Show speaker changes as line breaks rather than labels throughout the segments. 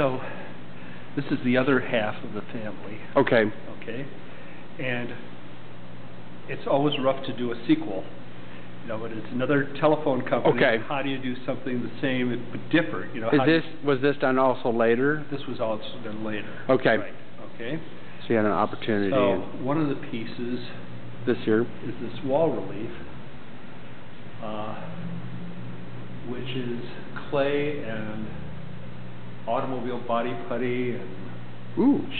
So this is the other half of the family.
Okay.
Okay. And it's always rough to do a sequel. You know, but it's another telephone company.
Okay.
How do you do something the same but different? You know,
Was this done also later?
This was also done later.
Okay.
Right. Okay.
So you had an opportunity.
So one of the pieces
this year
is this wall relief, which is clay and automobile body putty and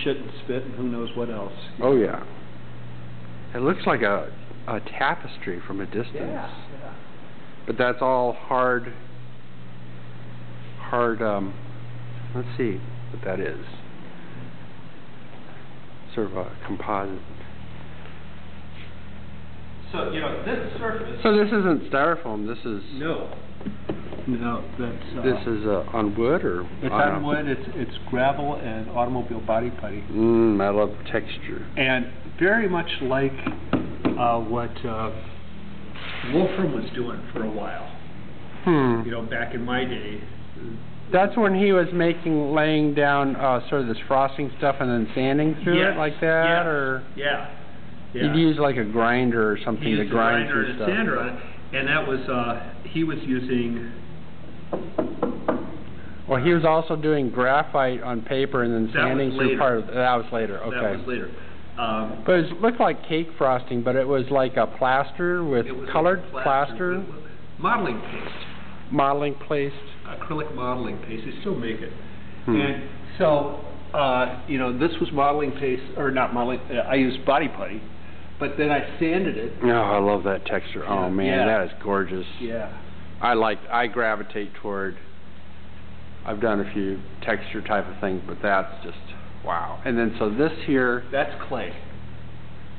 shit and spit and who knows what else.
Oh yeah. It looks like a tapestry from a distance.
Yeah.
But that's all hard, let's see what that is. Sort of a composite.
So, you know, this surface...
So this isn't styrofoam, this is...
No, that's...
this is on wood, or...?
It's on wood, it's gravel and automobile body putty.
I love the texture.
And very much like what Wolfram was doing for a while. You know, back in my day.
That's when he was laying down sort of this frosting stuff and then sanding through it like that, or?
Yeah.
He'd use like a grinder or something to grind through stuff.
He used a grinder and a sander on it, and that was he was using.
Well, he was also doing graphite on paper and then sanding through part of that was later. Okay.
That was later.
But it looked like cake frosting, but it was like a plaster with colored plaster.
Modeling paste.
Modeling paste.
Acrylic modeling paste. They still make it. And so, you know, this was modeling paste, or not modeling. I used body putty, but then I sanded it.
Oh, I love that texture. Oh man, that is gorgeous.
Yeah.
I gravitate toward. I've done a few texture type of things, but that's just wow. And then so this here.
That's clay.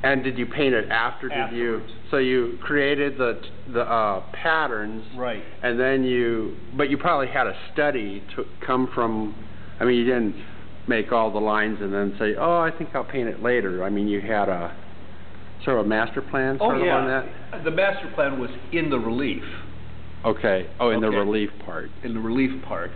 And did you paint it after? Did you? So you created the patterns,
right?
And then but you probably had a study to come from. I mean, you didn't make all the lines and then say, "Oh, I think I'll paint it later." I mean, you had a sort of a master plan sort of on that.
The master plan was in the relief.
Okay. Oh, in the relief part.
In the relief part,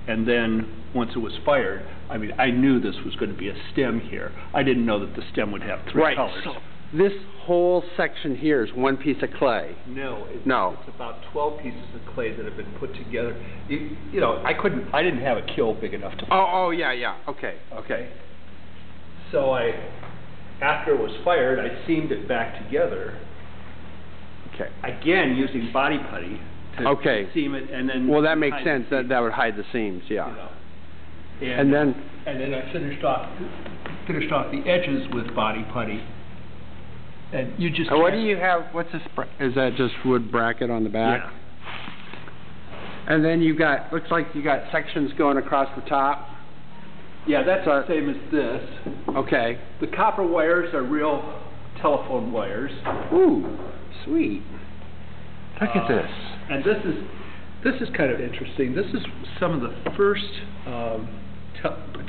and then once it was fired, I mean, I knew this was going to be a stem here. I didn't know that the stem would have three colors.
So this whole section here is one piece of clay.
No. It's about 12 pieces of clay that have been put together. You know, I didn't have a kiln big enough to.
Oh yeah. Okay.
So after it was fired, I seamed it back together.
Okay.
Again, using body putty to seam it, and then.
Well, that makes sense. That would hide the seams. Yeah. You know.
And then I finished off the edges with body putty. And you just.
What do you have? What's this? Is that just wood bracket on the back?
Yeah.
And then you got. Looks like you got sections going across the top.
Yeah, that's the same as this.
Okay.
The copper wires are real telephone wires.
Ooh, sweet. Look at this.
And this is kind of interesting. This is some of the first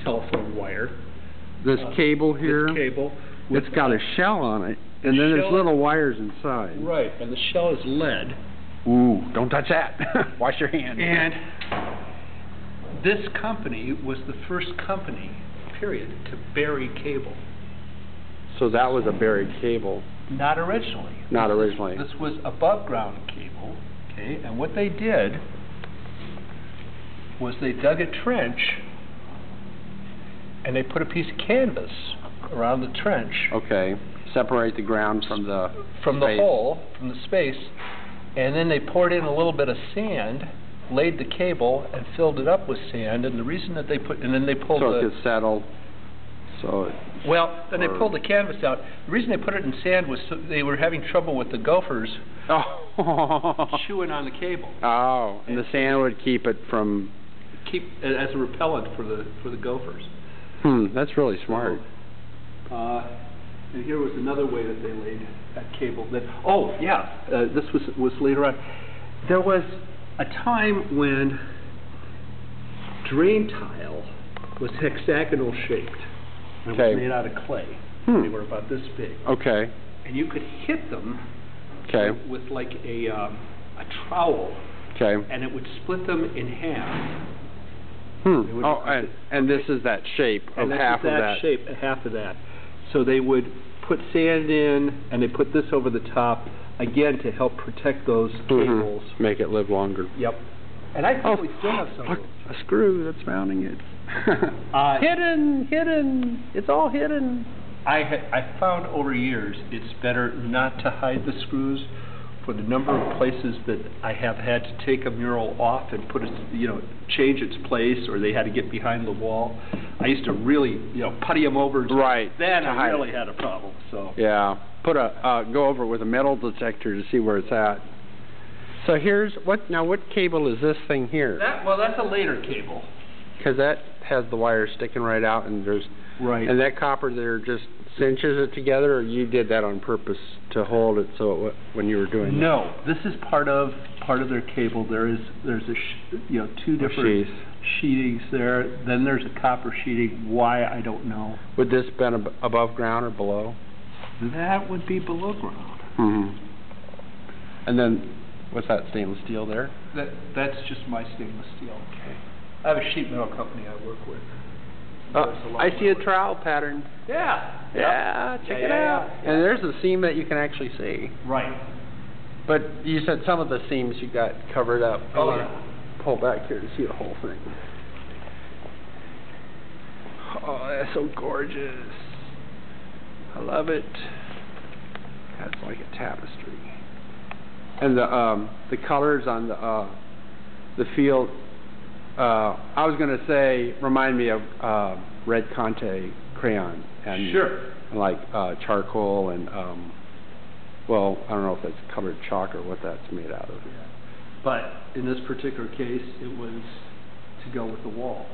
telephone wire.
This cable here.
This cable.
It's got a shell on it, and then there's little wires inside.
Right, and the shell is lead.
Ooh, don't touch that. Wash your hands.
And this company was the first company, period, to bury cable.
So that was a buried cable.
Not originally.
Not originally.
This was above ground cable, okay, and what they did was they dug a trench and they put a piece of canvas around the trench.
Okay. Separate the ground from the
hole, from the space, and then they poured in a little bit of sand, laid the cable, and filled it up with sand. And the reason that they pulled
so it could settle.
Then they pulled the canvas out. The reason they put it in sand was so they were having trouble with the gophers chewing on the cable.
Oh, and the sand would keep it from
as a repellent for the gophers.
That's really smart.
And here was another way that they laid that cable. This was later on. There was a time when drain tile was hexagonal shaped. And it was made out of clay. They were about this big.
Okay.
And you could hit them with like a trowel.
Okay.
And it would split them in half. They would-
Oh, and this is that shape of
and this
half
is
of
that
that.
shape, half of that. So they would put sand in, and they put this over the top, again, to help protect those cables.
Make it live longer.
Yep. And I think we still have some of
Look,
those.
a screw that's mounting it. Hidden! It's all hidden.
I found over years it's better not to hide the screws for the number of places that I have had to take a mural off and put it, change its place, or they had to get behind the wall. I used to really, putty them over.
Right.
Then
to
I
hide
really
it.
had a problem, so.
Yeah. Go over it with a metal detector to see where it's at. So here's, what cable is this thing here?
That's a later cable.
Because that has the wire sticking right out, and there's...
Right.
And that copper there just cinches it together, or you did that on purpose to hold it so when you were doing it?
No, this is part of their cable. There's two different sheetings there. Then there's a copper sheeting. Why, I don't know.
Would this been above ground or below?
That would be below ground.
Mm-hmm. And then what's that stainless steel there?
That's just my stainless steel. Okay. I have a sheet metal company I work with.
I see a trowel pattern.
Yeah.
Yeah, check it out.
Yeah.
And there's a seam that you can actually see.
Right.
But you said some of the seams you got covered up.
Oh, yeah.
Pull back here to see the whole thing. Oh, that's so gorgeous. I love it. That's like a tapestry. And the colors on the field, I was going to say, remind me of red Conte crayon. And
Sure.
Like charcoal and, well, I don't know if that's colored chalk or what that's made out of.
But in this particular case, it was to go with the wall.